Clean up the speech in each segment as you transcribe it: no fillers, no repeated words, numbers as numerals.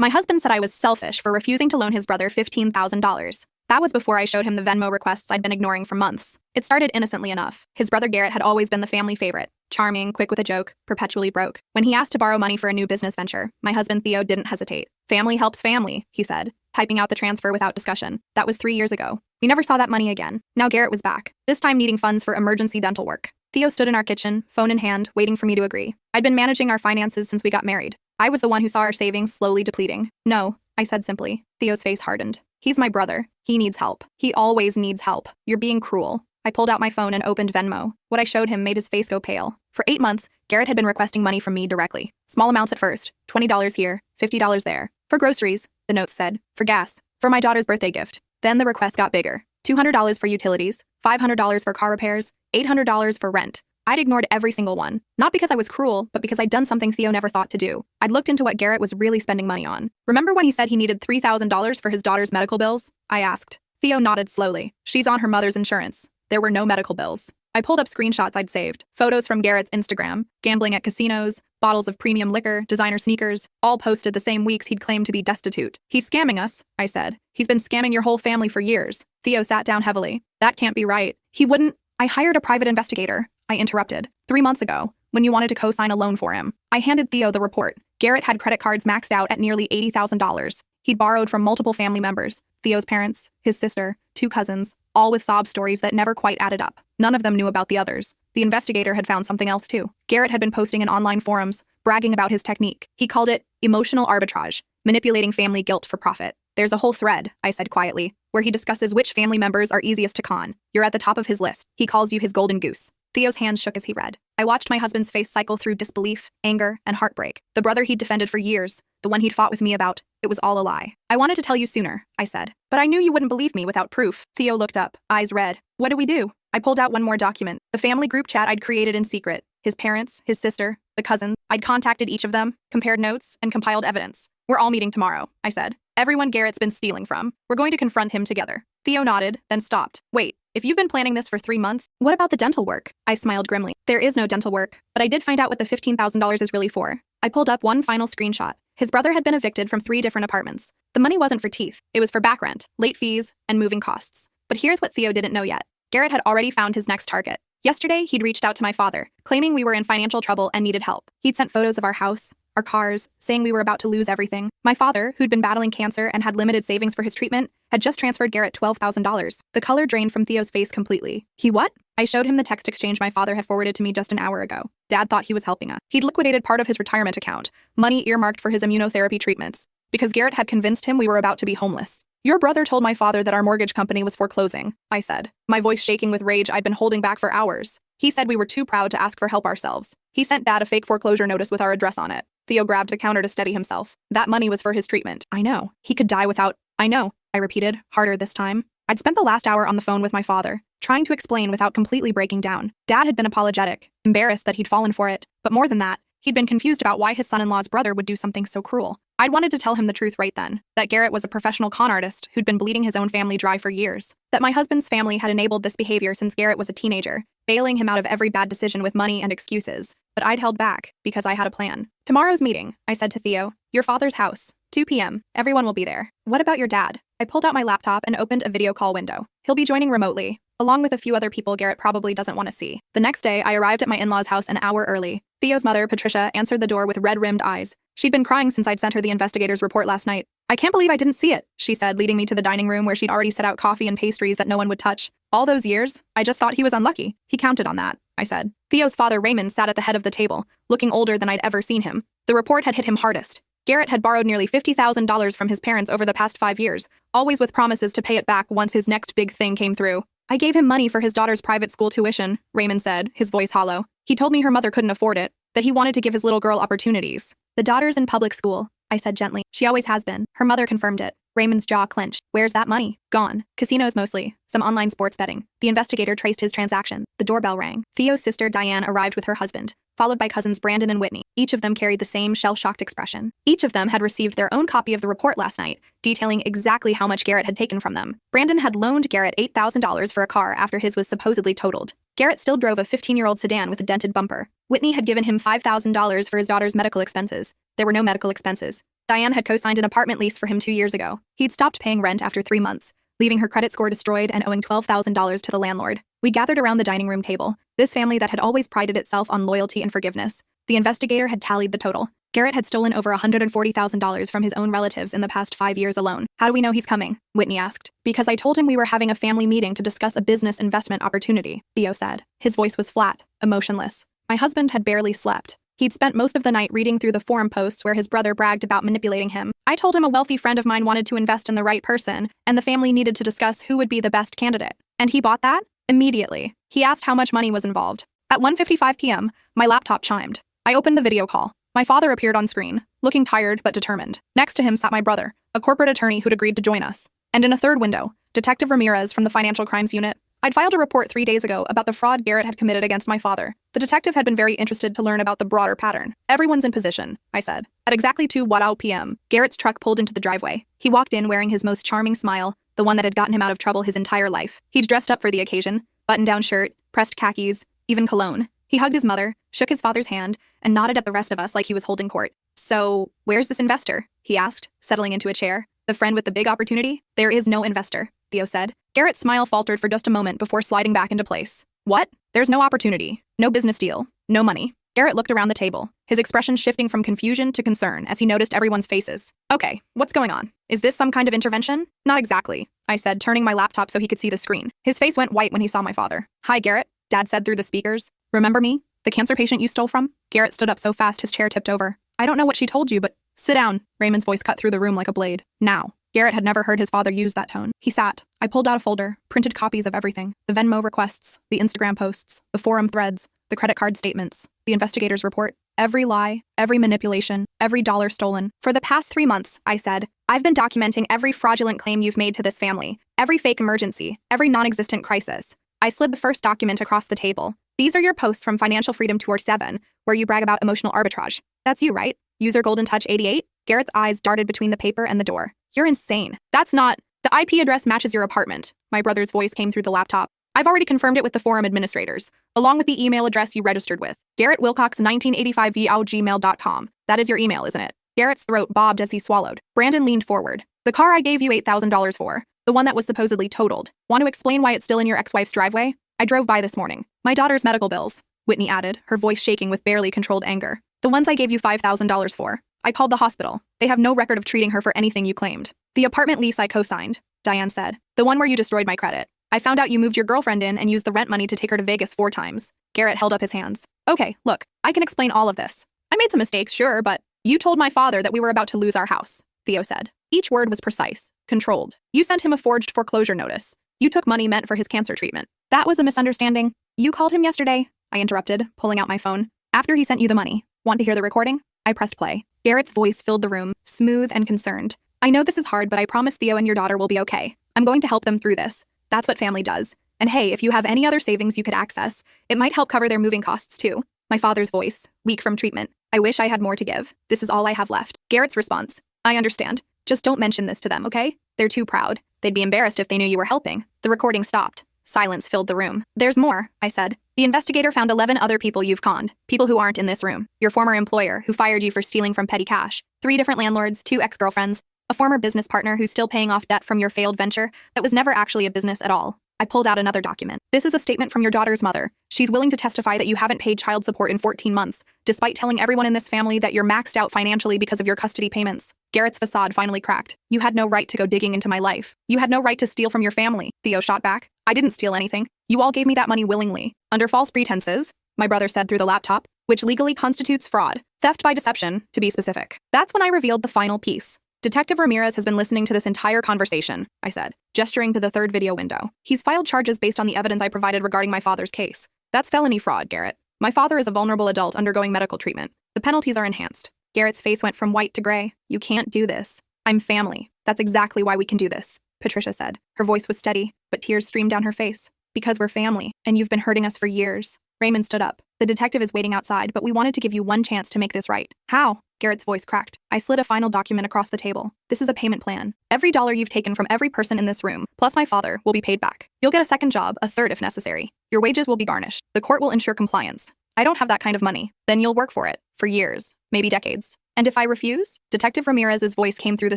My husband said I was selfish for refusing to loan his brother $15,000. That was before I showed him the Venmo requests I'd been ignoring for months. It started innocently enough. His brother Garrett had always been the family favorite. Charming, quick with a joke, perpetually broke. When he asked to borrow money for a new business venture, my husband Theo didn't hesitate. Family helps family, he said, typing out the transfer without discussion. That was 3 years ago. We never saw that money again. Now Garrett was back, this time needing funds for emergency dental work. Theo stood in our kitchen, phone in hand, waiting for me to agree. I'd been managing our finances since we got married. I was the one who saw our savings slowly depleting. No, I said simply. Theo's face hardened. He's my brother. He needs help. He always needs help. You're being cruel. I pulled out my phone and opened Venmo. What I showed him made his face go pale. For 8 months, Garrett had been requesting money from me directly. Small amounts at first, $20 here, $50 there. For groceries, the notes said. For gas. For my daughter's birthday gift. Then the request got bigger. $200 for utilities, $500 for car repairs, $800 for rent. I'd ignored every single one. Not because I was cruel, but because I'd done something Theo never thought to do. I'd looked into what Garrett was really spending money on. Remember when he said he needed $3,000 for his daughter's medical bills? I asked. Theo nodded slowly. She's on her mother's insurance. There were no medical bills. I pulled up screenshots I'd saved, photos from Garrett's Instagram, gambling at casinos, bottles of premium liquor, designer sneakers, all posted the same weeks he'd claimed to be destitute. He's scamming us, I said. He's been scamming your whole family for years. Theo sat down heavily. That can't be right. He wouldn't. I hired a private investigator. I interrupted. 3 months ago, when you wanted to co-sign a loan for him. I handed Theo the report. Garrett had credit cards maxed out at nearly $80,000. He'd borrowed from multiple family members, Theo's parents, his sister, 2 cousins, all with sob stories that never quite added up. None of them knew about the others. The investigator had found something else too. Garrett had been posting in online forums, bragging about his technique. He called it emotional arbitrage, manipulating family guilt for profit. There's a whole thread, I said quietly, where he discusses which family members are easiest to con. You're at the top of his list. He calls you his golden goose. Theo's hands shook as he read. I watched my husband's face cycle through disbelief, anger, and heartbreak. The brother he'd defended for years, the one he'd fought with me about, it was all a lie. I wanted to tell you sooner, I said, but I knew you wouldn't believe me without proof. Theo looked up, eyes red. What do we do? I pulled out one more document, the family group chat I'd created in secret. His parents, his sister, the cousins. I'd contacted each of them, compared notes, and compiled evidence. We're all meeting tomorrow, I said. Everyone Garrett's been stealing from. We're going to confront him together. Theo nodded, then stopped. Wait, if you've been planning this for 3 months, what about the dental work? I smiled grimly. There is no dental work, but I did find out what the $15,000 is really for. I pulled up one final screenshot. His brother had been evicted from 3 different apartments. The money wasn't for teeth. It was for back rent, late fees, and moving costs. But here's what Theo didn't know yet. Garrett had already found his next target. Yesterday, he'd reached out to my father, claiming we were in financial trouble and needed help. He'd sent photos of our house, our cars, saying we were about to lose everything. My father, who'd been battling cancer and had limited savings for his treatment, had just transferred Garrett $12,000. The color drained from Theo's face completely. He what? I showed him the text exchange my father had forwarded to me just an hour ago. Dad thought he was helping us. He'd liquidated part of his retirement account, money earmarked for his immunotherapy treatments, because Garrett had convinced him we were about to be homeless. Your brother told my father that our mortgage company was foreclosing, I said, my voice shaking with rage I'd been holding back for hours. He said we were too proud to ask for help ourselves. He sent Dad a fake foreclosure notice with our address on it. Theo grabbed the counter to steady himself. That money was for his treatment. I know. He could die without... I know, I repeated, harder this time. I'd spent the last hour on the phone with my father, trying to explain without completely breaking down. Dad had been apologetic, embarrassed that he'd fallen for it. But more than that, he'd been confused about why his son-in-law's brother would do something so cruel. I'd wanted to tell him the truth right then, that Garrett was a professional con artist who'd been bleeding his own family dry for years, that my husband's family had enabled this behavior since Garrett was a teenager, bailing him out of every bad decision with money and excuses. But I'd held back, because I had a plan. Tomorrow's meeting, I said to Theo. Your father's house. 2 p.m. Everyone will be there. What about your dad? I pulled out my laptop and opened a video call window. He'll be joining remotely, along with a few other people Garrett probably doesn't want to see. The next day, I arrived at my in-laws' house an hour early. Theo's mother, Patricia, answered the door with red-rimmed eyes. She'd been crying since I'd sent her the investigator's report last night. I can't believe I didn't see it, she said, leading me to the dining room where she'd already set out coffee and pastries that no one would touch. All those years, I just thought he was unlucky. He counted on that, I said. Theo's father, Raymond, sat at the head of the table, looking older than I'd ever seen him. The report had hit him hardest. Garrett had borrowed nearly $50,000 from his parents over the past 5 years, always with promises to pay it back once his next big thing came through. I gave him money for his daughter's private school tuition, Raymond said, his voice hollow. He told me her mother couldn't afford it, that he wanted to give his little girl opportunities. The daughter's in public school, I said gently. She always has been. Her mother confirmed it. Raymond's jaw clenched. Where's that money? Gone. Casinos mostly. Some online sports betting. The investigator traced his transaction. The doorbell rang. Theo's sister, Diane, arrived with her husband, followed by cousins Brandon and Whitney. Each of them carried the same shell-shocked expression. Each of them had received their own copy of the report last night, detailing exactly how much Garrett had taken from them. Brandon had loaned Garrett $8,000 for a car after his was supposedly totaled. Garrett still drove a 15-year-old sedan with a dented bumper. Whitney had given him $5,000 for his daughter's medical expenses. There were no medical expenses. Diane had co-signed an apartment lease for him 2 years ago. He'd stopped paying rent after 3 months, leaving her credit score destroyed and owing $12,000 to the landlord. We gathered around the dining room table, this family that had always prided itself on loyalty and forgiveness. The investigator had tallied the total. Garrett had stolen over $140,000 from his own relatives in the past 5 years alone. How do we know he's coming? Whitney asked. Because I told him we were having a family meeting to discuss a business investment opportunity, Theo said. His voice was flat, emotionless. My husband had barely slept. He'd spent most of the night reading through the forum posts where his brother bragged about manipulating him. I told him a wealthy friend of mine wanted to invest in the right person, and the family needed to discuss who would be the best candidate. And he bought that? Immediately. He asked how much money was involved. At 1:55 p.m., my laptop chimed. I opened the video call. My father appeared on screen, looking tired but determined. Next to him sat my brother, a corporate attorney who'd agreed to join us. And in a third window, Detective Ramirez from the Financial Crimes Unit. I'd filed a report 3 days ago about the fraud Garrett had committed against my father. The detective had been very interested to learn about the broader pattern. Everyone's in position, I said. At exactly 2:00 p.m., Garrett's truck pulled into the driveway. He walked in wearing his most charming smile, the one that had gotten him out of trouble his entire life. He'd dressed up for the occasion, button-down shirt, pressed khakis, even cologne. He hugged his mother, shook his father's hand, and nodded at the rest of us like he was holding court. So, where's this investor? He asked, settling into a chair. The friend with the big opportunity? There is no investor, Theo said. Garrett's smile faltered for just a moment before sliding back into place. What? There's no opportunity, no business deal, no money. Garrett looked around the table, his expression shifting from confusion to concern as he noticed everyone's faces. Okay, what's going on? Is this some kind of intervention? Not exactly, I said, turning my laptop so he could see the screen. His face went white when he saw my father. Hi, Garrett, Dad said through the speakers. Remember me? The cancer patient you stole from? Garrett stood up so fast his chair tipped over. I don't know what she told you, but sit down. Raymond's voice cut through the room like a blade. Now. Garrett had never heard his father use that tone. He sat. I pulled out a folder, printed copies of everything. The Venmo requests, the Instagram posts, the forum threads, the credit card statements, the investigator's report. Every lie, every manipulation, every dollar stolen. For the past 3 months, I said, I've been documenting every fraudulent claim you've made to this family, every fake emergency, every non-existent crisis. I slid the first document across the table. These are your posts from Financial Freedom Tour 7, where you brag about emotional arbitrage. That's you, right? User Golden Touch 88? Garrett's eyes darted between the paper and the door. You're insane. That's not. The IP address matches your apartment. My brother's voice came through the laptop. I've already confirmed it with the forum administrators, along with the email address you registered with. GarrettWilcox1985@gmail.com. That is your email, isn't it? Garrett's throat bobbed as he swallowed. Brandon leaned forward. The car I gave you $8,000 for, the one that was supposedly totaled. Want to explain why it's still in your ex-wife's driveway? I drove by this morning. My daughter's medical bills, Whitney added, her voice shaking with barely controlled anger. The ones I gave you $5,000 for. I called the hospital. They have no record of treating her for anything you claimed. The apartment lease I co-signed, Diane said. The one where you destroyed my credit. I found out you moved your girlfriend in and used the rent money to take her to Vegas 4 times. Garrett held up his hands. Okay, look, I can explain all of this. I made some mistakes, sure, but you told my father that we were about to lose our house, Theo said. Each word was precise, controlled. You sent him a forged foreclosure notice. You took money meant for his cancer treatment. That was a misunderstanding. You called him yesterday, I interrupted, pulling out my phone. After he sent you the money. Want to hear the recording? I pressed play. Garrett's voice filled the room, smooth and concerned. I know this is hard, but I promise Theo and your daughter will be okay. I'm going to help them through this. That's what family does. And hey, if you have any other savings you could access, it might help cover their moving costs too. My father's voice, weak from treatment. I wish I had more to give. This is all I have left. Garrett's response. I understand. Just don't mention this to them, okay? They're too proud. They'd be embarrassed if they knew you were helping. The recording stopped. Silence filled the room. There's more, I said. The investigator found 11 other people you've conned. People who aren't in this room. Your former employer, who fired you for stealing from petty cash. 3 different landlords, 2 ex-girlfriends. A former business partner who's still paying off debt from your failed venture that was never actually a business at all. I pulled out another document. This is a statement from your daughter's mother. She's willing to testify that you haven't paid child support in 14 months, despite telling everyone in this family that you're maxed out financially because of your custody payments. Garrett's facade finally cracked. You had no right to go digging into my life. You had no right to steal from your family, Theo shot back. I didn't steal anything. You all gave me that money willingly, under false pretenses, my brother said through the laptop, which legally constitutes fraud. Theft by deception, to be specific. That's when I revealed the final piece. Detective Ramirez has been listening to this entire conversation, I said, gesturing to the third video window. He's filed charges based on the evidence I provided regarding my father's case. That's felony fraud, Garrett. My father is a vulnerable adult undergoing medical treatment. The penalties are enhanced. Garrett's face went from white to gray. You can't do this. I'm family. That's exactly why we can do this, Patricia said. Her voice was steady, but tears streamed down her face. Because we're family, and you've been hurting us for years. Raymond stood up. The detective is waiting outside, but we wanted to give you one chance to make this right. How? Garrett's voice cracked. I slid a final document across the table. This is a payment plan. Every dollar you've taken from every person in this room, plus my father, will be paid back. You'll get a second job, a third if necessary. Your wages will be garnished. The court will ensure compliance. I don't have that kind of money. Then you'll work for it. For years. Maybe decades. And if I refuse? Detective Ramirez's voice came through the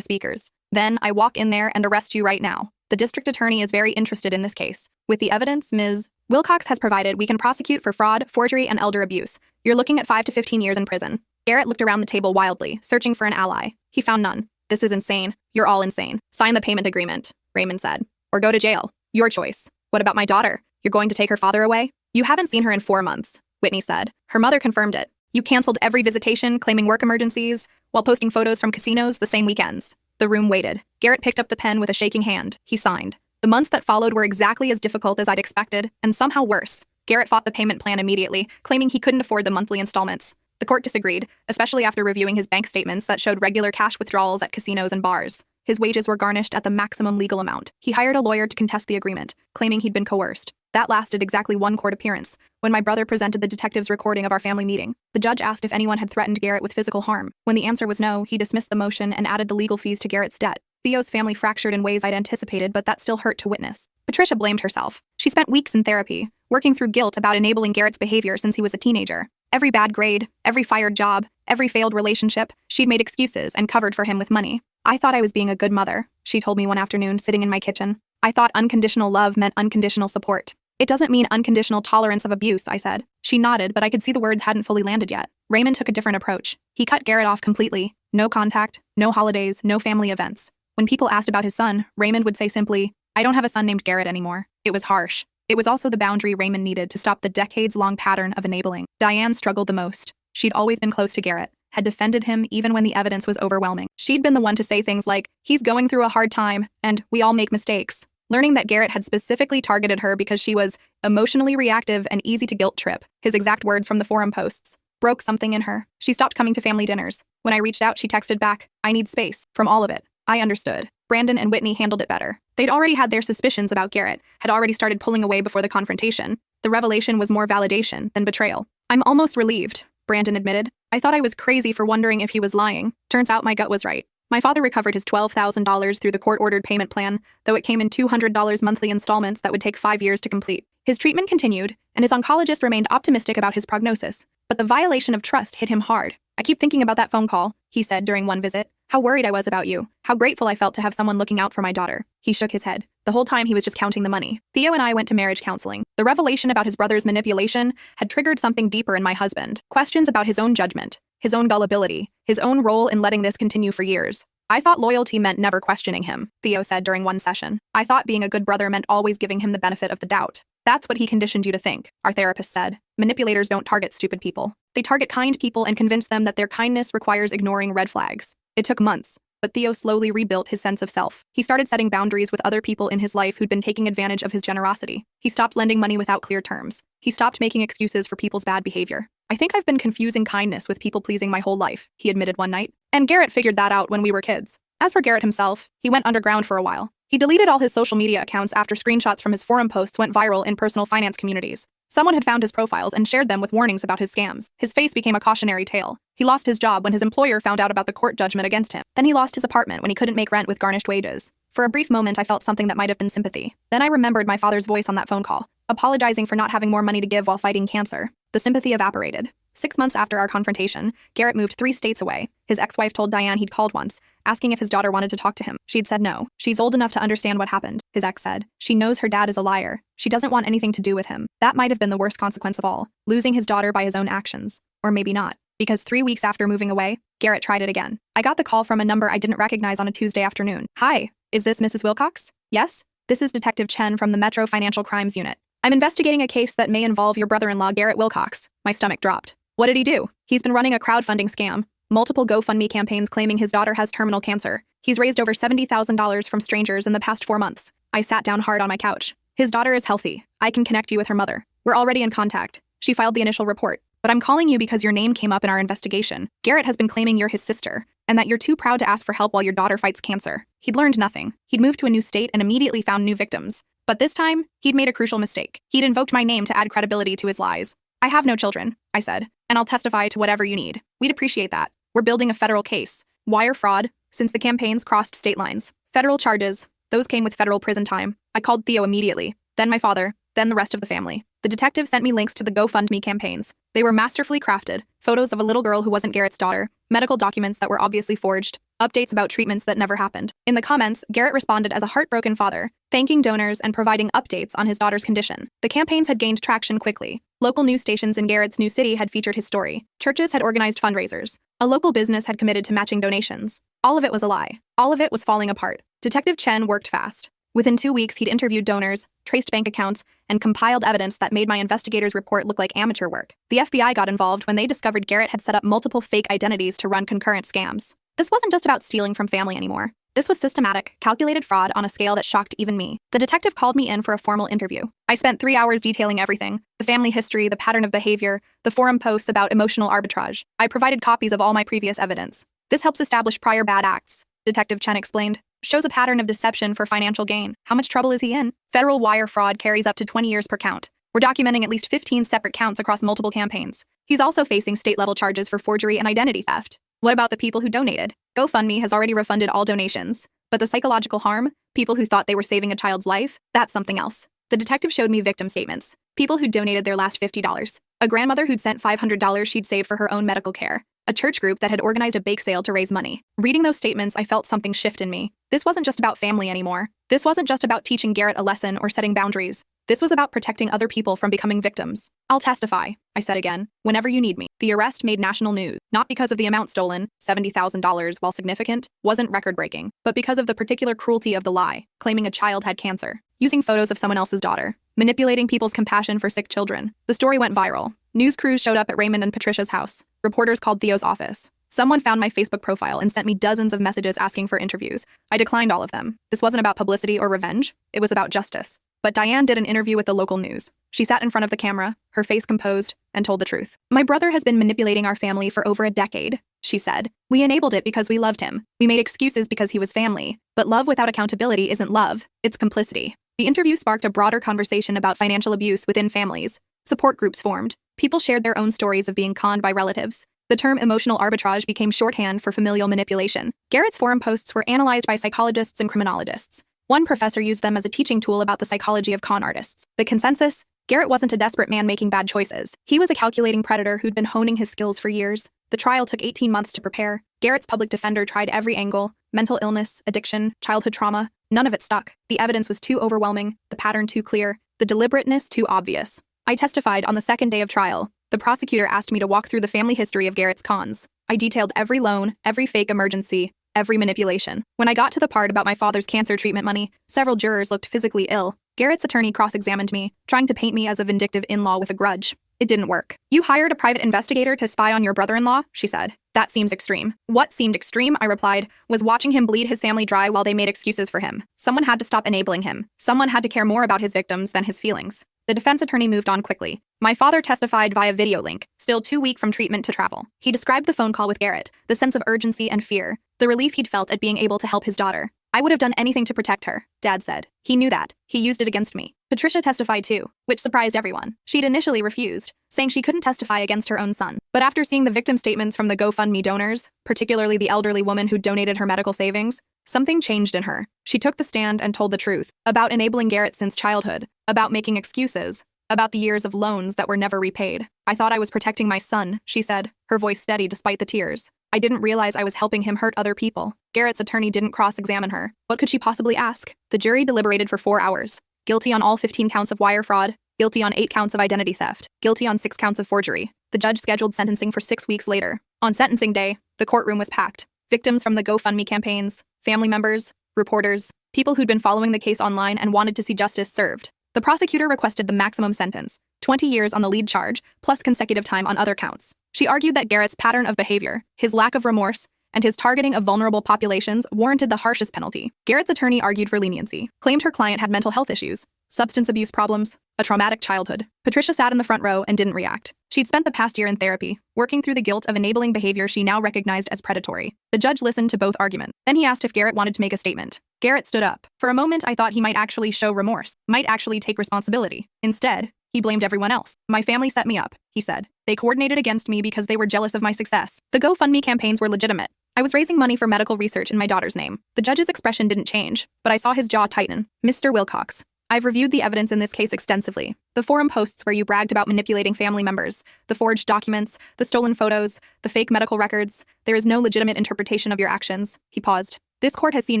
speakers. Then I walk in there and arrest you right now. The district attorney is very interested in this case. With the evidence Ms. Wilcox has provided, we can prosecute for fraud, forgery, and elder abuse. You're looking at 5 to 15 years in prison. Garrett looked around the table wildly, searching for an ally. He found none. This is insane. You're all insane. Sign the payment agreement, Raymond said. Or go to jail. Your choice. What about my daughter? You're going to take her father away? You haven't seen her in 4 months, Whitney said. Her mother confirmed it. You canceled every visitation, claiming work emergencies, while posting photos from casinos the same weekends. The room waited. Garrett picked up the pen with a shaking hand. He signed. The months that followed were exactly as difficult as I'd expected, and somehow worse. Garrett fought the payment plan immediately, claiming he couldn't afford the monthly installments. The court disagreed, especially after reviewing his bank statements that showed regular cash withdrawals at casinos and bars. His wages were garnished at the maximum legal amount. He hired a lawyer to contest the agreement, claiming he'd been coerced. That lasted exactly 1 court appearance, when my brother presented the detective's recording of our family meeting. The judge asked if anyone had threatened Garrett with physical harm. When the answer was no, he dismissed the motion and added the legal fees to Garrett's debt. Theo's family fractured in ways I'd anticipated, but that still hurt to witness. Patricia blamed herself. She spent weeks in therapy, working through guilt about enabling Garrett's behavior since he was a teenager. Every bad grade, every fired job, every failed relationship, she'd made excuses and covered for him with money. I thought I was being a good mother, she told me one afternoon sitting in my kitchen. I thought unconditional love meant unconditional support. It doesn't mean unconditional tolerance of abuse, I said. She nodded, but I could see the words hadn't fully landed yet. Raymond took a different approach. He cut Garrett off completely. No contact, no holidays, no family events. When people asked about his son, Raymond would say simply, I don't have a son named Garrett anymore. It was harsh. It was also the boundary Raymond needed to stop the decades-long pattern of enabling. Diane struggled the most. She'd always been close to Garrett, had defended him even when the evidence was overwhelming. She'd been the one to say things like, he's going through a hard time, and we all make mistakes. Learning that Garrett had specifically targeted her because she was emotionally reactive and easy to guilt trip, his exact words from the forum posts, broke something in her. She stopped coming to family dinners. When I reached out, she texted back, I need space, from all of it. I understood. Brandon and Whitney handled it better. They'd already had their suspicions about Garrett, had already started pulling away before the confrontation. The revelation was more validation than betrayal. I'm almost relieved, Brandon admitted. I thought I was crazy for wondering if he was lying. Turns out my gut was right. My father recovered his $12,000 through the court-ordered payment plan, though it came in $200 monthly installments that would take 5 years to complete. His treatment continued, and his oncologist remained optimistic about his prognosis. But the violation of trust hit him hard. I keep thinking about that phone call, he said during one visit. How worried I was about you. How grateful I felt to have someone looking out for my daughter. He shook his head. The whole time he was just counting the money. Theo and I went to marriage counseling. The revelation about his brother's manipulation had triggered something deeper in my husband. Questions about his own judgment, his own gullibility, his own role in letting this continue for years. I thought loyalty meant never questioning him, Theo said during one session. I thought being a good brother meant always giving him the benefit of the doubt. That's what he conditioned you to think, our therapist said. Manipulators don't target stupid people. They target kind people and convince them that their kindness requires ignoring red flags. It took months, but Theo slowly rebuilt his sense of self. He started setting boundaries with other people in his life who'd been taking advantage of his generosity. He stopped lending money without clear terms. He stopped making excuses for people's bad behavior. I think I've been confusing kindness with people-pleasing my whole life, he admitted one night. And Garrett figured that out when we were kids. As for Garrett himself, he went underground for a while. He deleted all his social media accounts after screenshots from his forum posts went viral in personal finance communities. Someone had found his profiles and shared them with warnings about his scams. His face became a cautionary tale. He lost his job when his employer found out about the court judgment against him. Then he lost his apartment when he couldn't make rent with garnished wages. For a brief moment, I felt something that might have been sympathy. Then I remembered my father's voice on that phone call, apologizing for not having more money to give while fighting cancer. The sympathy evaporated. 6 months after our confrontation, Garrett moved 3 states away. His ex-wife told Diane he'd called once, asking if his daughter wanted to talk to him. She'd said no. She's old enough to understand what happened, his ex said. She knows her dad is a liar. She doesn't want anything to do with him. That might have been the worst consequence of all, losing his daughter by his own actions. Or maybe not. Because 3 weeks after moving away, Garrett tried it again. I got the call from a number I didn't recognize on a Tuesday afternoon. Hi, is this Mrs. Wilcox? Yes? This is Detective Chen from the Metro Financial Crimes Unit. I'm investigating a case that may involve your brother-in-law, Garrett Wilcox. My stomach dropped. What did he do? He's been running a crowdfunding scam. Multiple GoFundMe campaigns claiming his daughter has terminal cancer. He's raised over $70,000 from strangers in the past 4 months. I sat down hard on my couch. His daughter is healthy. I can connect you with her mother. We're already in contact. She filed the initial report. But I'm calling you because your name came up in our investigation. Garrett has been claiming you're his sister, and that you're too proud to ask for help while your daughter fights cancer. He'd learned nothing. He'd moved to a new state and immediately found new victims. But this time, he'd made a crucial mistake. He'd invoked my name to add credibility to his lies. I have no children, I said, and I'll testify to whatever you need. We'd appreciate that. We're building a federal case. Wire fraud, since the campaigns crossed state lines. Federal charges, those came with federal prison time. I called Theo immediately, then my father, then the rest of the family. The detective sent me links to the GoFundMe campaigns. They were masterfully crafted, photos of a little girl who wasn't Garrett's daughter, medical documents that were obviously forged, updates about treatments that never happened. In the comments, Garrett responded as a heartbroken father, thanking donors and providing updates on his daughter's condition. The campaigns had gained traction quickly. Local news stations in Garrett's new city had featured his story. Churches had organized fundraisers. A local business had committed to matching donations. All of it was a lie. All of it was falling apart. Detective Chen worked fast. Within 2 weeks, he'd interviewed donors, traced bank accounts, and compiled evidence that made my investigators' report look like amateur work. The FBI got involved when they discovered Garrett had set up multiple fake identities to run concurrent scams. This wasn't just about stealing from family anymore. This was systematic, calculated fraud on a scale that shocked even me. The detective called me in for a formal interview. I spent 3 hours detailing everything: the family history, the pattern of behavior, the forum posts about emotional arbitrage. I provided copies of all my previous evidence. This helps establish prior bad acts, Detective Chen explained. Shows a pattern of deception for financial gain. How much trouble is he in? Federal wire fraud carries up to 20 years per count. We're documenting at least 15 separate counts across multiple campaigns. He's also facing state-level charges for forgery and identity theft. What about the people who donated? GoFundMe has already refunded all donations. But the psychological harm? People who thought they were saving a child's life? That's something else. The detective showed me victim statements. People who donated their last $50. A grandmother who'd sent $500 she'd saved for her own medical care. A church group that had organized a bake sale to raise money. Reading those statements, I felt something shift in me. This wasn't just about family anymore. This wasn't just about teaching Garrett a lesson or setting boundaries. This was about protecting other people from becoming victims. I'll testify, I said again, whenever you need me. The arrest made national news, not because of the amount stolen, $70,000, while significant, wasn't record-breaking, but because of the particular cruelty of the lie, claiming a child had cancer, using photos of someone else's daughter, manipulating people's compassion for sick children. The story went viral. News crews showed up at Raymond and Patricia's house. Reporters called Theo's office. Someone found my Facebook profile and sent me dozens of messages asking for interviews. I declined all of them. This wasn't about publicity or revenge. It was about justice. But Diane did an interview with the local news. She sat in front of the camera, her face composed, and told the truth. My brother has been manipulating our family for over a decade, she said. We enabled it because we loved him. We made excuses because he was family. But love without accountability isn't love, it's complicity. The interview sparked a broader conversation about financial abuse within families. Support groups formed. People shared their own stories of being conned by relatives. The term emotional arbitrage became shorthand for familial manipulation. Garrett's forum posts were analyzed by psychologists and criminologists. One professor used them as a teaching tool about the psychology of con artists. The consensus? Garrett wasn't a desperate man making bad choices. He was a calculating predator who'd been honing his skills for years. The trial took 18 months to prepare. Garrett's public defender tried every angle: mental illness, addiction, childhood trauma. None of it stuck. The evidence was too overwhelming, the pattern too clear, the deliberateness too obvious. I testified on the second day of trial. The prosecutor asked me to walk through the family history of Garrett's cons. I detailed every loan, every fake emergency, every manipulation. When I got to the part about my father's cancer treatment money, several jurors looked physically ill. Garrett's attorney cross-examined me, trying to paint me as a vindictive in-law with a grudge. It didn't work. You hired a private investigator to spy on your brother-in-law? She said. That seems extreme. What seemed extreme, I replied, was watching him bleed his family dry while they made excuses for him. Someone had to stop enabling him. Someone had to care more about his victims than his feelings. The defense attorney moved on quickly. My father testified via video link, still too weak from treatment to travel. He described the phone call with Garrett, the sense of urgency and fear, the relief he'd felt at being able to help his daughter. I would have done anything to protect her, Dad said. He knew that. He used it against me. Patricia testified too, which surprised everyone. She'd initially refused, saying she couldn't testify against her own son. But after seeing the victim statements from the GoFundMe donors, particularly the elderly woman who donated her medical savings, something changed in her. She took the stand and told the truth about enabling Garrett since childhood, about making excuses, about the years of loans that were never repaid. I thought I was protecting my son, she said, her voice steady despite the tears. I didn't realize I was helping him hurt other people. Garrett's attorney didn't cross-examine her. What could she possibly ask? The jury deliberated for 4 hours. Guilty on all 15 counts of wire fraud, guilty on 8 counts of identity theft, guilty on 6 counts of forgery. The judge scheduled sentencing for 6 weeks later. On sentencing day, the courtroom was packed. Victims from the GoFundMe campaigns, family members, reporters, people who'd been following the case online and wanted to see justice served. The prosecutor requested the maximum sentence, 20 years on the lead charge, plus consecutive time on other counts. She argued that Garrett's pattern of behavior, his lack of remorse, and his targeting of vulnerable populations warranted the harshest penalty. Garrett's attorney argued for leniency, claimed her client had mental health issues, substance abuse problems, a traumatic childhood. Patricia sat in the front row and didn't react. She'd spent the past year in therapy, working through the guilt of enabling behavior she now recognized as predatory. The judge listened to both arguments. Then he asked if Garrett wanted to make a statement. Garrett stood up. For a moment, I thought he might actually show remorse, might actually take responsibility. Instead, he blamed everyone else. My family set me up, he said. They coordinated against me because they were jealous of my success. The GoFundMe campaigns were legitimate. I was raising money for medical research in my daughter's name. The judge's expression didn't change, but I saw his jaw tighten. Mr. Wilcox, I've reviewed the evidence in this case extensively. The forum posts where you bragged about manipulating family members, the forged documents, the stolen photos, the fake medical records. There is no legitimate interpretation of your actions." He paused. "This court has seen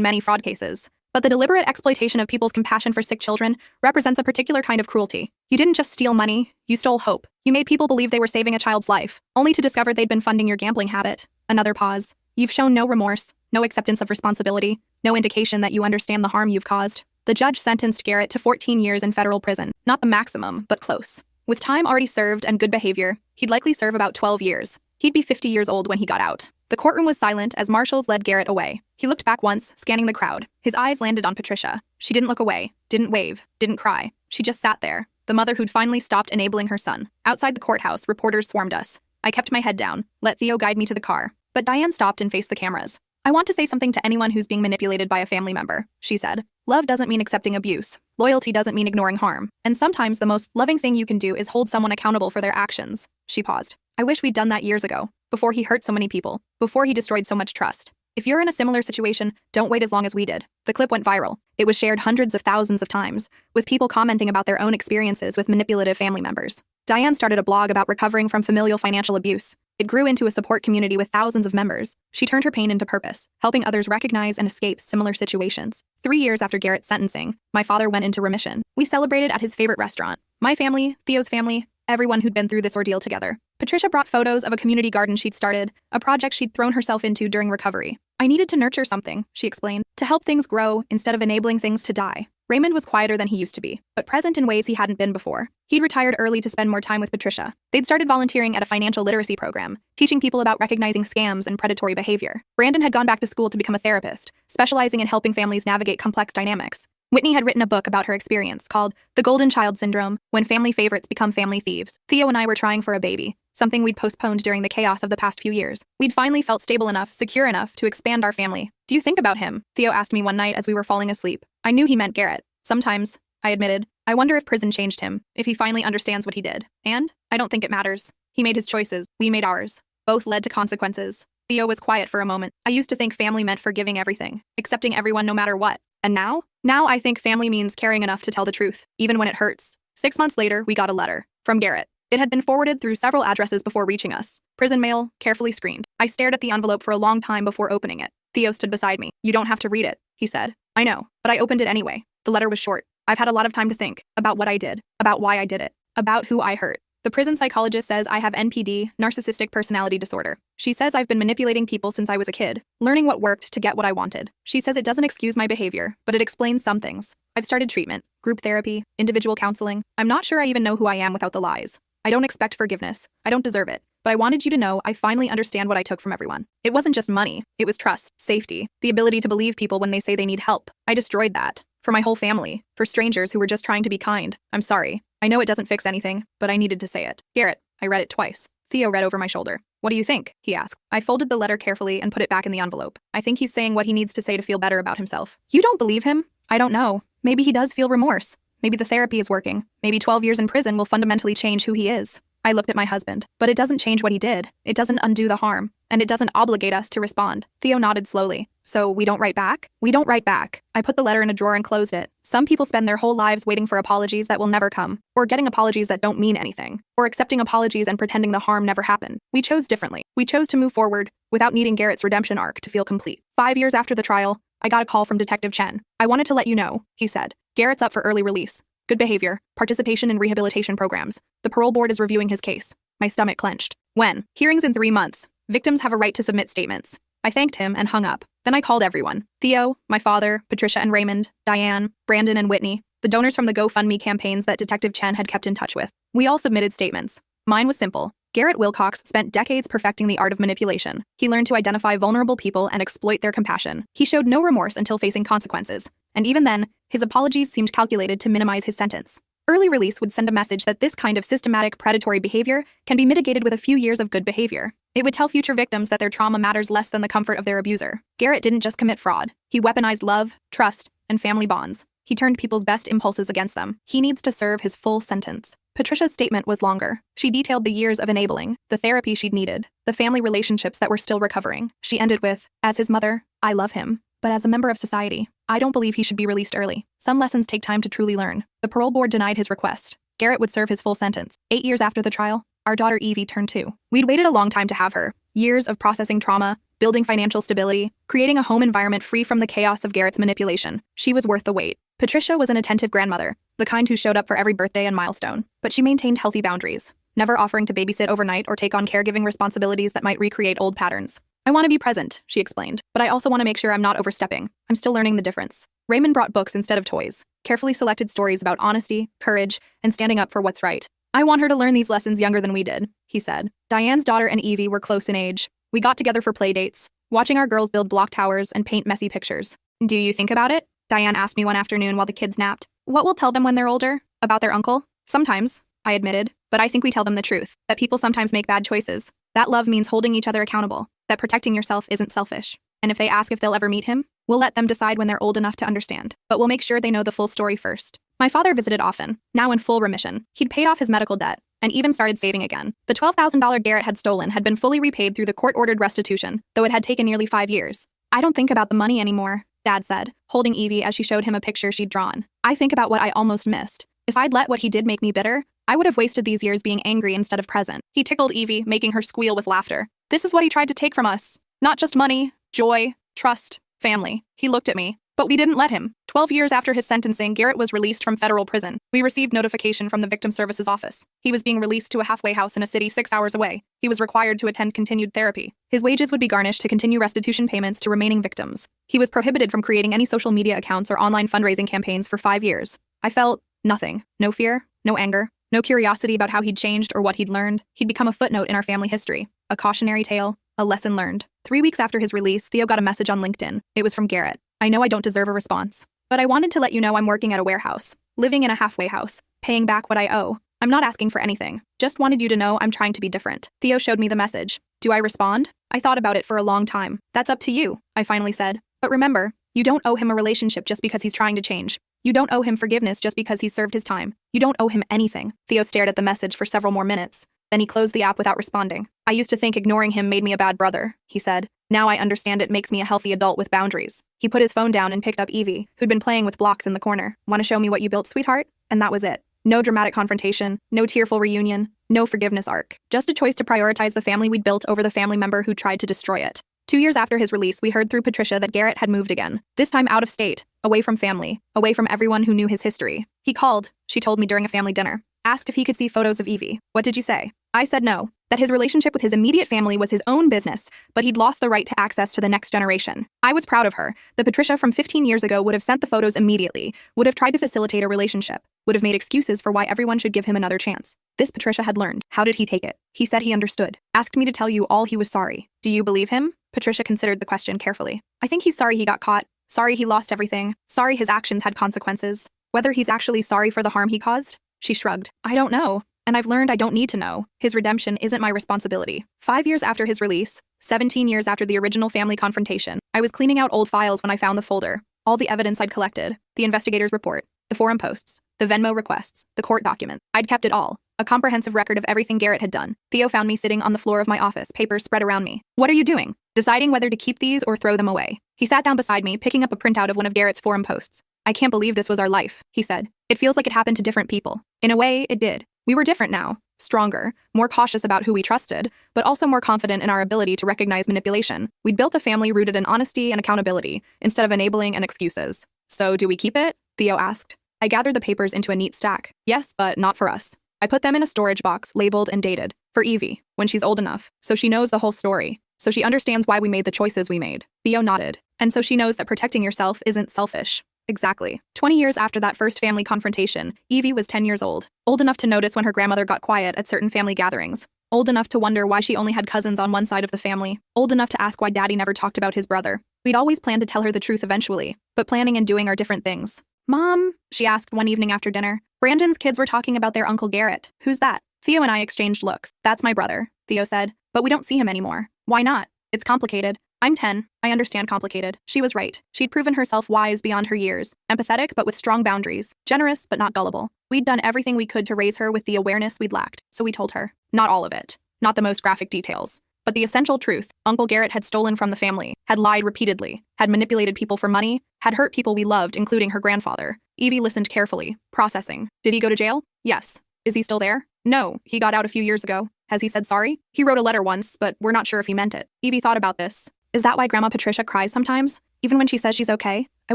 many fraud cases, but the deliberate exploitation of people's compassion for sick children represents a particular kind of cruelty. You didn't just steal money, you stole hope. You made people believe they were saving a child's life, only to discover they'd been funding your gambling habit." Another pause. "You've shown no remorse, no acceptance of responsibility, no indication that you understand the harm you've caused." The judge sentenced Garrett to 14 years in federal prison, not the maximum, but close. With time already served and good behavior, he'd likely serve about 12 years. He'd be 50 years old when he got out. The courtroom was silent as marshals led Garrett away. He looked back once, scanning the crowd. His eyes landed on Patricia. She didn't look away, didn't wave, didn't cry. She just sat there, the mother who'd finally stopped enabling her son. Outside the courthouse, reporters swarmed us. I kept my head down, let Theo guide me to the car. But Diane stopped and faced the cameras. "I want to say something to anyone who's being manipulated by a family member," she said. "Love doesn't mean accepting abuse. Loyalty doesn't mean ignoring harm. And sometimes the most loving thing you can do is hold someone accountable for their actions." She paused. "I wish we'd done that years ago, before he hurt so many people, before he destroyed so much trust. If you're in a similar situation, don't wait as long as we did." The clip went viral. It was shared hundreds of thousands of times, with people commenting about their own experiences with manipulative family members. Diane started a blog about recovering from familial financial abuse. It grew into a support community with thousands of members. She turned her pain into purpose, helping others recognize and escape similar situations. 3 years after Garrett's sentencing, my father went into remission. We celebrated at his favorite restaurant. My family, Theo's family, everyone who'd been through this ordeal together. Patricia brought photos of a community garden she'd started, a project she'd thrown herself into during recovery. "I needed to nurture something," she explained, "to help things grow instead of enabling things to die." Raymond was quieter than he used to be, but present in ways he hadn't been before. He'd retired early to spend more time with Patricia. They'd started volunteering at a financial literacy program, teaching people about recognizing scams and predatory behavior. Brandon had gone back to school to become a therapist, specializing in helping families navigate complex dynamics. Whitney had written a book about her experience called The Golden Child Syndrome, When Family Favorites Become Family Thieves. Theo and I were trying for a baby, something we'd postponed during the chaos of the past few years. We'd finally felt stable enough, secure enough to expand our family. "Do you think about him?" Theo asked me one night as we were falling asleep. I knew he meant Garrett. "Sometimes," I admitted. "I wonder if prison changed him, if he finally understands what he did. And I don't think it matters. He made his choices, we made ours. Both led to consequences." Theo was quiet for a moment. "I used to think family meant forgiving everything, accepting everyone no matter what. And now? Now I think family means caring enough to tell the truth, even when it hurts." 6 months later, we got a letter. From Garrett. It had been forwarded through several addresses before reaching us. Prison mail, carefully screened. I stared at the envelope for a long time before opening it. Theo stood beside me. "You don't have to read it," he said. "I know, but I opened it anyway." The letter was short. "I've had a lot of time to think about what I did, about why I did it, about who I hurt. The prison psychologist says I have NPD, narcissistic personality disorder. She says I've been manipulating people since I was a kid, learning what worked to get what I wanted. She says it doesn't excuse my behavior, but it explains some things. I've started treatment, group therapy, individual counseling. I'm not sure I even know who I am without the lies. I don't expect forgiveness. I don't deserve it. But I wanted you to know I finally understand what I took from everyone. It wasn't just money. It was trust, safety, the ability to believe people when they say they need help. I destroyed that. For my whole family. For strangers who were just trying to be kind. I'm sorry. I know it doesn't fix anything, but I needed to say it. Garrett." I read it twice. Theo read over my shoulder. "What do you think?" he asked. I folded the letter carefully and put it back in the envelope. "I think he's saying what he needs to say to feel better about himself." "You don't believe him?" "I don't know. Maybe he does feel remorse. Maybe the therapy is working. Maybe 12 years in prison will fundamentally change who he is." I looked at my husband. "But it doesn't change what he did. It doesn't undo the harm. And it doesn't obligate us to respond." Theo nodded slowly. "So we don't write back?" "We don't write back." I put the letter in a drawer and closed it. Some people spend their whole lives waiting for apologies that will never come, or getting apologies that don't mean anything, or accepting apologies and pretending the harm never happened. We chose differently. We chose to move forward without needing Garrett's redemption arc to feel complete. 5 years after the trial, I got a call from Detective Chen. "I wanted to let you know," he said. "Garrett's up for early release. Good behavior, participation in rehabilitation programs. The parole board is reviewing his case." My stomach clenched. "When?" "Hearings in 3 months. Victims have a right to submit statements." I thanked him and hung up. Then I called everyone. Theo, my father, Patricia and Raymond, Diane, Brandon and Whitney, the donors from the GoFundMe campaigns that Detective Chen had kept in touch with. We all submitted statements. Mine was simple. Garrett Wilcox spent decades perfecting the art of manipulation. He learned to identify vulnerable people and exploit their compassion. He showed no remorse until facing consequences. And even then, his apologies seemed calculated to minimize his sentence. Early release would send a message that this kind of systematic predatory behavior can be mitigated with a few years of good behavior. It would tell future victims that their trauma matters less than the comfort of their abuser. Garrett didn't just commit fraud. He weaponized love, trust, and family bonds. He turned people's best impulses against them. He needs to serve his full sentence. Patricia's statement was longer. She detailed the years of enabling, the therapy she'd needed, the family relationships that were still recovering. She ended with, "As his mother, I love him. But as a member of society, I don't believe he should be released early." Some lessons take time to truly learn. The parole board denied his request. Garrett would serve his full sentence. 8 years after the trial, our daughter Evie turned 2. We'd waited a long time to have her. Years of processing trauma, building financial stability, creating a home environment free from the chaos of Garrett's manipulation. She was worth the wait. Patricia was an attentive grandmother, the kind who showed up for every birthday and milestone. But she maintained healthy boundaries, never offering to babysit overnight or take on caregiving responsibilities that might recreate old patterns. I want to be present, she explained, but I also want to make sure I'm not overstepping. I'm still learning the difference. Raymond brought books instead of toys, carefully selected stories about honesty, courage, and standing up for what's right. I want her to learn these lessons younger than we did, he said. Diane's daughter and Evie were close in age. We got together for play dates, watching our girls build block towers and paint messy pictures. Do you think about it? Diane asked me one afternoon while the kids napped. What we'll tell them when they're older? About their uncle? Sometimes, I admitted, but I think we tell them the truth, that people sometimes make bad choices. That love means holding each other accountable, that protecting yourself isn't selfish. And if they ask if they'll ever meet him, we'll let them decide when they're old enough to understand, but we'll make sure they know the full story first. My father visited often, now in full remission. He'd paid off his medical debt, and even started saving again. The $12,000 Garrett had stolen had been fully repaid through the court-ordered restitution, though it had taken nearly 5 years. I don't think about the money anymore, Dad said, holding Evie as she showed him a picture she'd drawn. I think about what I almost missed. If I'd let what he did make me bitter, I would have wasted these years being angry instead of present. He tickled Evie, making her squeal with laughter. This is what he tried to take from us. Not just money, joy, trust, family. He looked at me. But we didn't let him. 12 years after his sentencing, Garrett was released from federal prison. We received notification from the Victim Services Office. He was being released to a halfway house in a city 6 hours away. He was required to attend continued therapy. His wages would be garnished to continue restitution payments to remaining victims. He was prohibited from creating any social media accounts or online fundraising campaigns for 5 years. I felt nothing. No fear, no anger, no curiosity about how he'd changed or what he'd learned. He'd become a footnote in our family history, a cautionary tale, a lesson learned. 3 weeks after his release, Theo got a message on LinkedIn. It was from Garrett. I know I don't deserve a response, but I wanted to let you know I'm working at a warehouse, living in a halfway house, paying back what I owe. I'm not asking for anything. Just wanted you to know I'm trying to be different. Theo showed me the message. Do I respond? I thought about it for a long time. That's up to you, I finally said. But remember, you don't owe him a relationship just because he's trying to change. You don't owe him forgiveness just because he's served his time. You don't owe him anything. Theo stared at the message for several more minutes. Then he closed the app without responding. I used to think ignoring him made me a bad brother, he said. Now I understand it makes me a healthy adult with boundaries. He put his phone down and picked up Evie, who'd been playing with blocks in the corner. Want to show me what you built, sweetheart? And that was it. No dramatic confrontation, no tearful reunion, no forgiveness arc. Just a choice to prioritize the family we'd built over the family member who tried to destroy it. 2 years after his release, we heard through Patricia that Garrett had moved again. This time out of state, away from family, away from everyone who knew his history. He called, she told me during a family dinner. Asked if he could see photos of Evie. What did you say? I said no. That his relationship with his immediate family was his own business, but he'd lost the right to access to the next generation. I was proud of her. The Patricia from 15 years ago would have sent the photos immediately, would have tried to facilitate a relationship, would have made excuses for why everyone should give him another chance. This Patricia had learned. How did he take it? He said he understood. Asked me to tell you all he was sorry. Do you believe him? Patricia considered the question carefully. I think he's sorry he got caught. Sorry he lost everything. Sorry his actions had consequences. Whether he's actually sorry for the harm he caused? She shrugged. I don't know. And I've learned I don't need to know. His redemption isn't my responsibility. 5 years after his release, 17 years after the original family confrontation, I was cleaning out old files when I found the folder. All the evidence I'd collected, the investigator's report, the forum posts, the Venmo requests, the court document. I'd kept it all. A comprehensive record of everything Garrett had done. Theo found me sitting on the floor of my office, papers spread around me. What are you doing? Deciding whether to keep these or throw them away. He sat down beside me, picking up a printout of one of Garrett's forum posts. I can't believe this was our life, he said. It feels like it happened to different people. In a way, it did. We were different now. Stronger, more cautious about who we trusted, but also more confident in our ability to recognize manipulation. We'd built a family rooted in honesty and accountability, instead of enabling and excuses. So do we keep it? Theo asked. I gathered the papers into a neat stack. Yes, but not for us. I put them in a storage box, labeled and dated. For Evie, when she's old enough, so she knows the whole story. So she understands why we made the choices we made. Theo nodded. And so she knows that protecting yourself isn't selfish. Exactly. 20 years after that first family confrontation, Evie was 10 years old enough to notice when her grandmother got quiet at certain family gatherings, old enough to wonder why she only had cousins on one side of the family, old enough to ask why Daddy never talked about his brother. We'd always planned to tell her the truth eventually, but planning and doing are different things. Mom, she asked one evening after dinner, Brandon's kids were talking about their Uncle Garrett. Who's that? Theo and I exchanged looks. That's my brother, Theo said, but we don't see him anymore. Why not? It's complicated. I'm 10. I understand complicated. She was right. She'd proven herself wise beyond her years, empathetic but with strong boundaries, generous but not gullible. We'd done everything we could to raise her with the awareness we'd lacked, so we told her. Not all of it. Not the most graphic details. But the essential truth. Uncle Garrett had stolen from the family, had lied repeatedly, had manipulated people for money, had hurt people we loved, including her grandfather. Evie listened carefully, processing. Did he go to jail? Yes. Is he still there? No, he got out a few years ago. Has he said sorry? He wrote a letter once, but we're not sure if he meant it. Evie thought about this. Is that why Grandma Patricia cries sometimes? Even when she says she's okay? I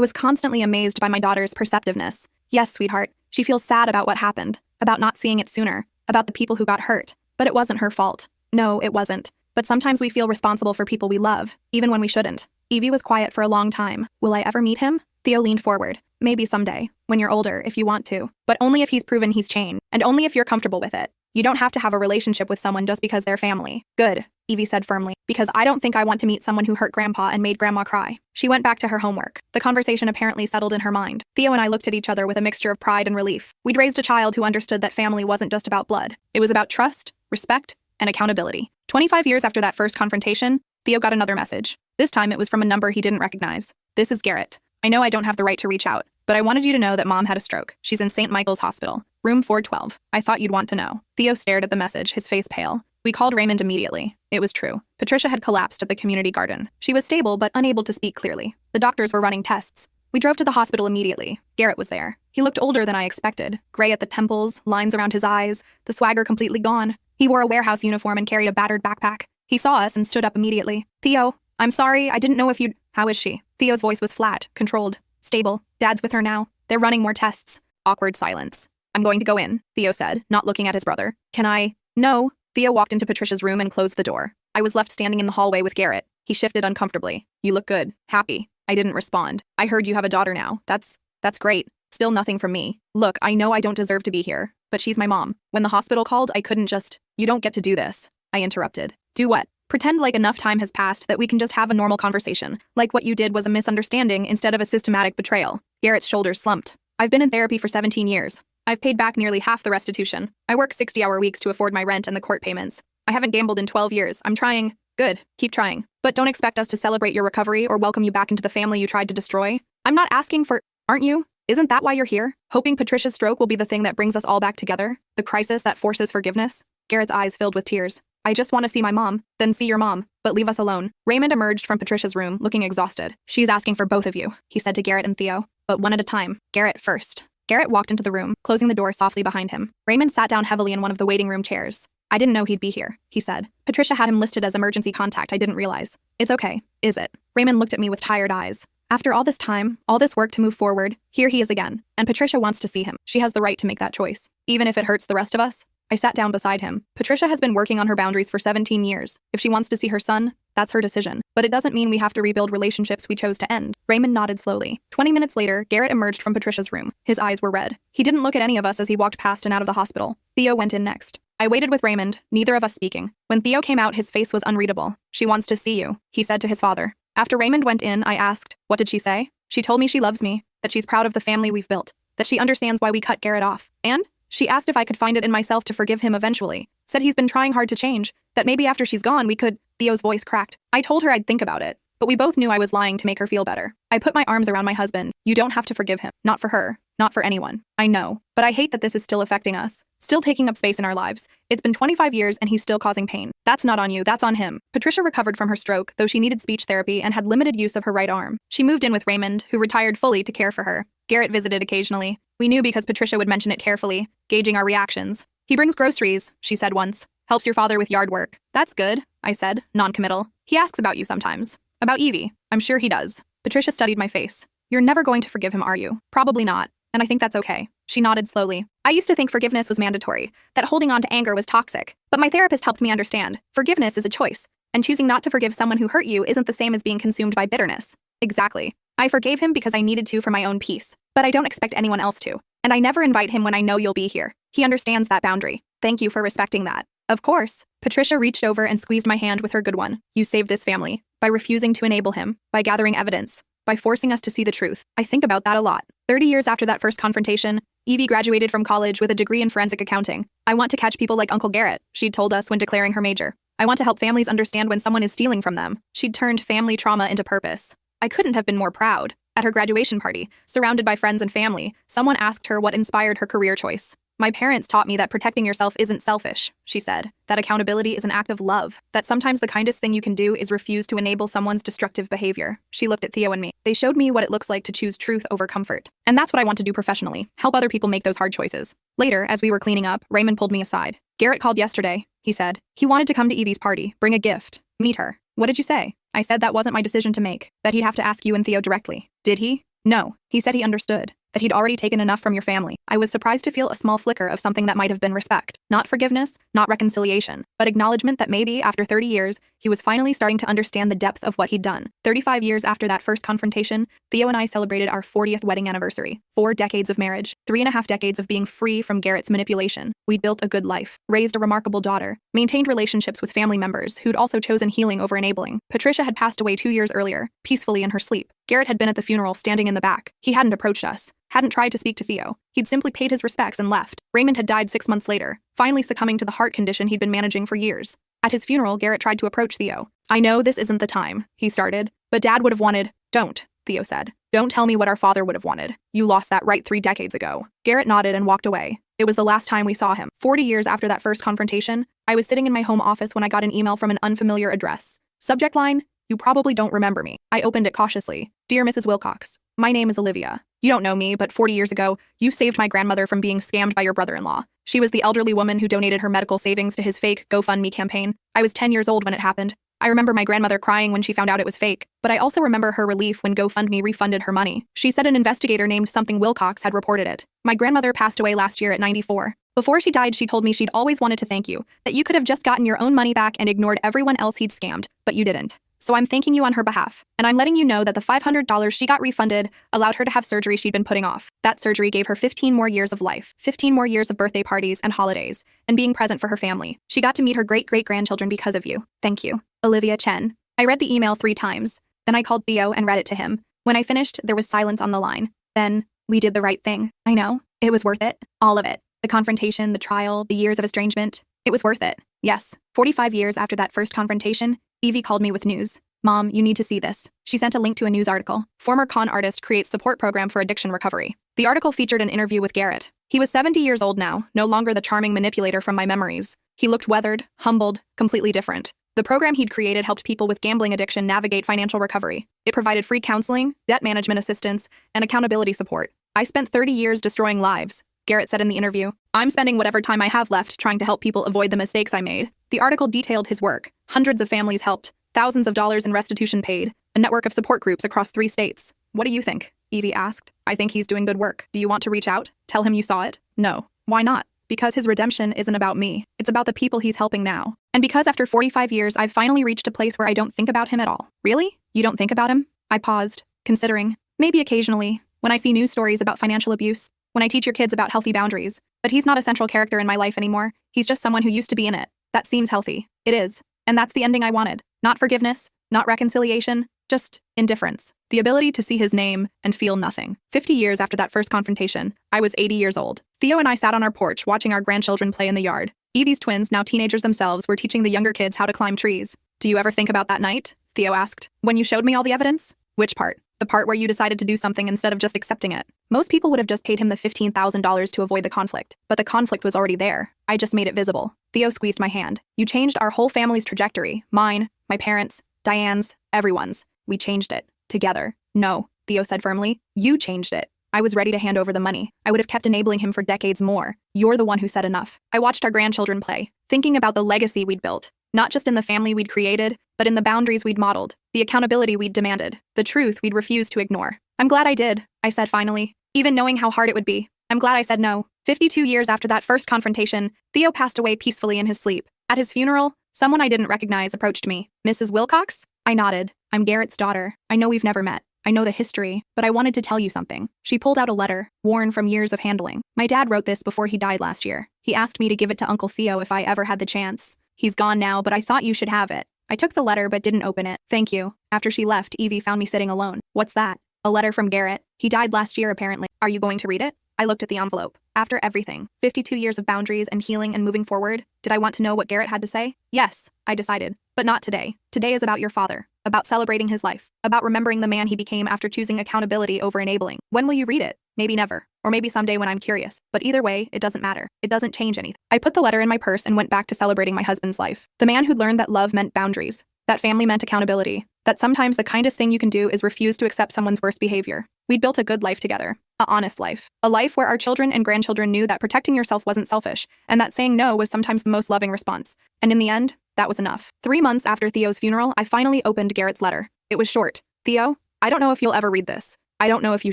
was constantly amazed by my daughter's perceptiveness. Yes, sweetheart, she feels sad about what happened, about not seeing it sooner, about the people who got hurt. But it wasn't her fault. No, it wasn't. But sometimes we feel responsible for people we love, even when we shouldn't. Evie was quiet for a long time. Will I ever meet him? Theo leaned forward. Maybe someday, when you're older, if you want to. But only if he's proven he's changed, and only if you're comfortable with it. You don't have to have a relationship with someone just because they're family. Good, Evie said firmly, because I don't think I want to meet someone who hurt Grandpa and made Grandma cry. She went back to her homework. The conversation apparently settled in her mind. Theo and I looked at each other with a mixture of pride and relief. We'd raised a child who understood that family wasn't just about blood. It was about trust, respect, and accountability. 25 years after that first confrontation, Theo got another message. This time it was from a number he didn't recognize. This is Garrett. I know I don't have the right to reach out, but I wanted you to know that Mom had a stroke. She's in St. Michael's Hospital, room 412. I thought you'd want to know. Theo stared at the message, his face pale. We called Raymond immediately. It was true. Patricia had collapsed at the community garden. She was stable but unable to speak clearly. The doctors were running tests. We drove to the hospital immediately. Garrett was there. He looked older than I expected. Gray at the temples, lines around his eyes, the swagger completely gone. He wore a warehouse uniform and carried a battered backpack. He saw us and stood up immediately. Theo, I'm sorry, I didn't know if you'd... How is she? Theo's voice was flat, controlled. Stable. Dad's with her now. They're running more tests. Awkward silence. I'm going to go in, Theo said, not looking at his brother. Can I? No. Theo walked into Patricia's room and closed the door. I was left standing in the hallway with Garrett. He shifted uncomfortably. You look good. Happy. I didn't respond. I heard you have a daughter now. That's great. Still nothing from me. Look, I know I don't deserve to be here, but she's my mom. When the hospital called, I couldn't just... You don't get to do this. I interrupted. Do what? Pretend like enough time has passed that we can just have a normal conversation, like what you did was a misunderstanding instead of a systematic betrayal. Garrett's shoulders slumped. I've been in therapy for 17 years. I've paid back nearly half the restitution. I work 60-hour weeks to afford my rent and the court payments. I haven't gambled in 12 years. I'm trying. Good. Keep trying. But don't expect us to celebrate your recovery or welcome you back into the family you tried to destroy. I'm not asking for... Aren't you? Isn't that why you're here? Hoping Patricia's stroke will be the thing that brings us all back together? The crisis that forces forgiveness? Garrett's eyes filled with tears. I just want to see my mom, then see your mom, but leave us alone. Raymond emerged from Patricia's room, looking exhausted. She's asking for both of you, he said to Garrett and Theo, but one at a time. Garrett first. Garrett walked into the room, closing the door softly behind him. Raymond sat down heavily in one of the waiting room chairs. I didn't know he'd be here, he said. Patricia had him listed as emergency contact. I didn't realize. It's okay, is it? Raymond looked at me with tired eyes. After all this time, all this work to move forward, here he is again, and Patricia wants to see him. She has the right to make that choice, even if it hurts the rest of us. I sat down beside him. Patricia has been working on her boundaries for 17 years. If she wants to see her son, that's her decision. But it doesn't mean we have to rebuild relationships we chose to end. Raymond nodded slowly. 20 minutes later, Garrett emerged from Patricia's room. His eyes were red. He didn't look at any of us as he walked past and out of the hospital. Theo went in next. I waited with Raymond, neither of us speaking. When Theo came out, his face was unreadable. She wants to see you, he said to his father. After Raymond went in, I asked, what did she say? She told me she loves me, that she's proud of the family we've built, that she understands why we cut Garrett off, and she asked if I could find it in myself to forgive him eventually. Said he's been trying hard to change, that maybe after she's gone we could... Theo's voice cracked. I told her I'd think about it, but we both knew I was lying to make her feel better. I put my arms around my husband. You don't have to forgive him. Not for her. Not for anyone. I know. But I hate that this is still affecting us. Still taking up space in our lives. It's been 25 years and he's still causing pain. That's not on you, that's on him. Patricia recovered from her stroke, though she needed speech therapy and had limited use of her right arm. She moved in with Raymond, who retired fully to care for her. Garrett visited occasionally. We knew because Patricia would mention it carefully, gauging our reactions. He brings groceries, she said once. Helps your father with yard work. That's good, I said, non-committal. He asks about you sometimes. About Evie. I'm sure he does. Patricia studied my face. You're never going to forgive him, are you? Probably not. And I think that's okay. She nodded slowly. I used to think forgiveness was mandatory, that holding on to anger was toxic. But my therapist helped me understand. Forgiveness is a choice, and choosing not to forgive someone who hurt you isn't the same as being consumed by bitterness. Exactly. I forgave him because I needed to for my own peace, but I don't expect anyone else to. And I never invite him when I know you'll be here. He understands that boundary. Thank you for respecting that. Of course. Patricia reached over and squeezed my hand with her good one. You saved this family. By refusing to enable him. By gathering evidence. By forcing us to see the truth. I think about that a lot. 30 years after that first confrontation, Evie graduated from college with a degree in forensic accounting. I want to catch people like Uncle Garrett, she'd told us when declaring her major. I want to help families understand when someone is stealing from them. She'd turned family trauma into purpose. I couldn't have been more proud. At her graduation party, surrounded by friends and family, someone asked her what inspired her career choice. My parents taught me that protecting yourself isn't selfish, she said, that accountability is an act of love, that sometimes the kindest thing you can do is refuse to enable someone's destructive behavior. She looked at Theo and me. They showed me what it looks like to choose truth over comfort. And that's what I want to do professionally, help other people make those hard choices. Later, as we were cleaning up, Raymond pulled me aside. Garrett called yesterday, he said. He wanted to come to Evie's party, bring a gift, meet her. What did you say? I said that wasn't my decision to make, that he'd have to ask you and Theo directly. Did he? No. He said he understood, that he'd already taken enough from your family. I was surprised to feel a small flicker of something that might have been respect. Not forgiveness, not reconciliation, but acknowledgement that maybe, after 30 years, he was finally starting to understand the depth of what he'd done. 35 years after that first confrontation, Theo and I celebrated our 40th wedding anniversary. 4 decades of marriage, 3.5 decades of being free from Garrett's manipulation. We'd built a good life, raised a remarkable daughter, maintained relationships with family members who'd also chosen healing over enabling. Patricia had passed away 2 years earlier, peacefully in her sleep. Garrett had been at the funeral standing in the back. He hadn't approached us, hadn't tried to speak to Theo. He'd simply paid his respects and left. Raymond had died 6 months later, finally succumbing to the heart condition he'd been managing for years. At his funeral, Garrett tried to approach Theo. I know this isn't the time, he started, but Dad would have wanted. Don't, Theo said. Don't tell me what our father would have wanted. You lost that right 3 decades ago. Garrett nodded and walked away. It was the last time we saw him. 40 years after that first confrontation, I was sitting in my home office when I got an email from an unfamiliar address. Subject line, you probably don't remember me. I opened it cautiously. Dear Mrs. Wilcox, my name is Olivia. You don't know me, but 40 years ago, you saved my grandmother from being scammed by your brother-in-law. She was the elderly woman who donated her medical savings to his fake GoFundMe campaign. I was 10 years old when it happened. I remember my grandmother crying when she found out it was fake, but I also remember her relief when GoFundMe refunded her money. She said an investigator named something Wilcox had reported it. My grandmother passed away last year at 94. Before she died, she told me she'd always wanted to thank you, that you could have just gotten your own money back and ignored everyone else he'd scammed, but you didn't. So I'm thanking you on her behalf, and I'm letting you know that the $500 she got refunded allowed her to have surgery she'd been putting off. That surgery gave her 15 more years of life, 15 more years of birthday parties and holidays, and being present for her family. She got to meet her great-great-grandchildren because of you. Thank you. Olivia Chen. I read the email 3 times. Then I called Theo and read it to him. When I finished, there was silence on the line. Then, we did the right thing. I know. It was worth it. All of it. The confrontation, the trial, the years of estrangement. It was worth it. Yes. 45 years after that first confrontation, Evie called me with news. Mom, you need to see this. She sent a link to a news article. Former con artist creates support program for addiction recovery. The article featured an interview with Garrett. He was 70 years old now, no longer the charming manipulator from my memories. He looked weathered, humbled, completely different. The program he'd created helped people with gambling addiction navigate financial recovery. It provided free counseling, debt management assistance, and accountability support. I spent 30 years destroying lives, Garrett said in the interview. I'm spending whatever time I have left trying to help people avoid the mistakes I made. The article detailed his work. Hundreds of families helped. Thousands of dollars in restitution paid, a network of support groups across 3 states. What do you think? Evie asked. I think he's doing good work. Do you want to reach out? Tell him you saw it? No. Why not? Because his redemption isn't about me. It's about the people he's helping now. And because after 45 years, I've finally reached a place where I don't think about him at all. Really? You don't think about him? I paused, considering. Maybe occasionally, when I see news stories about financial abuse, when I teach your kids about healthy boundaries. But he's not a central character in my life anymore. He's just someone who used to be in it. That seems healthy. It is. And that's the ending I wanted. Not forgiveness, not reconciliation, just indifference. The ability to see his name and feel nothing. 50 years after that first confrontation, I was 80 years old. Theo and I sat on our porch watching our grandchildren play in the yard. Evie's twins, now teenagers themselves, were teaching the younger kids how to climb trees. Do you ever think about that night? Theo asked. When you showed me all the evidence? Which part? The part where you decided to do something instead of just accepting it. Most people would have just paid him the $15,000 to avoid the conflict, but the conflict was already there. I just made it visible. Theo squeezed my hand. You changed our whole family's trajectory. Mine, my parents, Diane's, everyone's. We changed it. Together. No, Theo said firmly. You changed it. I was ready to hand over the money. I would have kept enabling him for decades more. You're the one who said enough. I watched our grandchildren play, thinking about the legacy we'd built. Not just in the family we'd created, but in the boundaries we'd modeled, the accountability we'd demanded, the truth we'd refused to ignore. I'm glad I did, I said finally, even knowing how hard it would be. I'm glad I said no. 52 years after that first confrontation, Theo passed away peacefully in his sleep. At his funeral, someone I didn't recognize approached me. Mrs. Wilcox? I nodded. I'm Garrett's daughter. I know we've never met. I know the history, but I wanted to tell you something. She pulled out a letter, worn from years of handling. My dad wrote this before he died last year. He asked me to give it to Uncle Theo if I ever had the chance. He's gone now, but I thought you should have it. I took the letter but didn't open it. Thank you. After she left, Evie found me sitting alone. What's that? A letter from Garrett. He died last year, apparently. Are you going to read it? I looked at the envelope. After everything, 52 years of boundaries and healing and moving forward, did I want to know what Garrett had to say? Yes, I decided. But not today. Today is about your father, about celebrating his life, about remembering the man he became after choosing accountability over enabling. When will you read it? Maybe never. Or maybe someday when I'm curious. But either way, it doesn't matter. It doesn't change anything. I put the letter in my purse and went back to celebrating my husband's life. The man who'd learned that love meant boundaries, that family meant accountability, that sometimes the kindest thing you can do is refuse to accept someone's worst behavior. We'd built a good life together. A honest life. A life where our children and grandchildren knew that protecting yourself wasn't selfish, and that saying no was sometimes the most loving response. And in the end, that was enough. 3 months after Theo's funeral, I finally opened Garrett's letter. It was short. Theo, I don't know if you'll ever read this. I don't know if you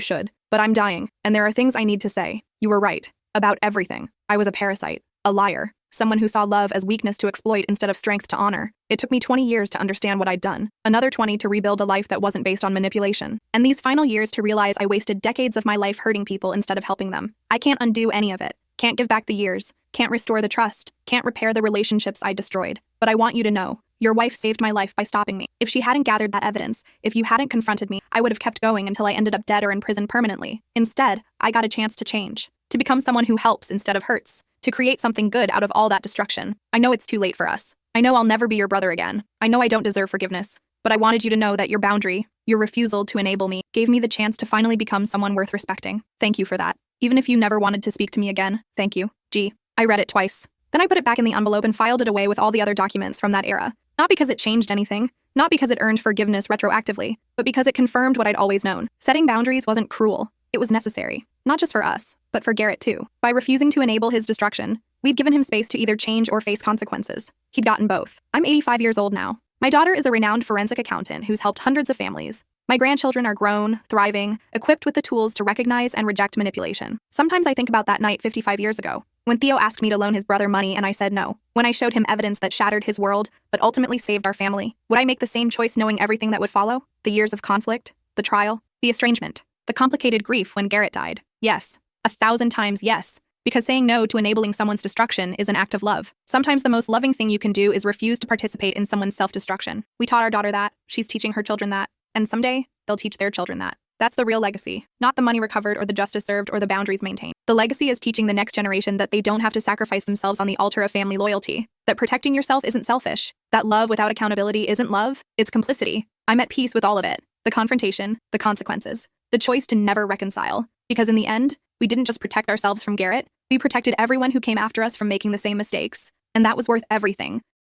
should, but I'm dying, and there are things I need to say. You were right. About everything. I was a parasite. A liar. Someone who saw love as weakness to exploit instead of strength to honor. It took me 20 years to understand what I'd done. Another 20 to rebuild a life that wasn't based on manipulation. And these final years to realize I wasted decades of my life hurting people instead of helping them. I can't undo any of it. Can't give back the years. Can't restore the trust. Can't repair the relationships I destroyed. But I want you to know, your wife saved my life by stopping me. If she hadn't gathered that evidence, if you hadn't confronted me, I would have kept going until I ended up dead or in prison permanently. Instead, I got a chance to change. To become someone who helps instead of hurts. To create something good out of all that destruction. I know it's too late for us. I know I'll never be your brother again. I know I don't deserve forgiveness. But I wanted you to know that your boundary, your refusal to enable me, gave me the chance to finally become someone worth respecting. Thank you for that. Even if you never wanted to speak to me again, thank you. Gee, I read it twice. Then I put it back in the envelope and filed it away with all the other documents from that era. Not because it changed anything, not because it earned forgiveness retroactively, but because it confirmed what I'd always known. Setting boundaries wasn't cruel. It was necessary. Not just for us, but for Garrett too. By refusing to enable his destruction, we'd given him space to either change or face consequences. He'd gotten both. I'm 85 years old now. My daughter is a renowned forensic accountant who's helped hundreds of families. My grandchildren are grown, thriving, equipped with the tools to recognize and reject manipulation. Sometimes I think about that night 55 years ago, when Theo asked me to loan his brother money and I said no. When I showed him evidence that shattered his world, but ultimately saved our family. Would I make the same choice knowing everything that would follow? The years of conflict, the trial, the estrangement, the complicated grief when Garrett died. Yes. 1,000 times yes. Because saying no to enabling someone's destruction is an act of love. Sometimes the most loving thing you can do is refuse to participate in someone's self-destruction. We taught our daughter that. She's teaching her children that. And someday, they'll teach their children that. That's the real legacy. Not the money recovered or the justice served or the boundaries maintained. The legacy is teaching the next generation that they don't have to sacrifice themselves on the altar of family loyalty. That protecting yourself isn't selfish. That love without accountability isn't love. It's complicity. I'm at peace with all of it. The confrontation, the consequences, the choice to never reconcile. Because in the end, we didn't just protect ourselves from Garrett, we protected everyone who came after us from making the same mistakes. And that was worth everything.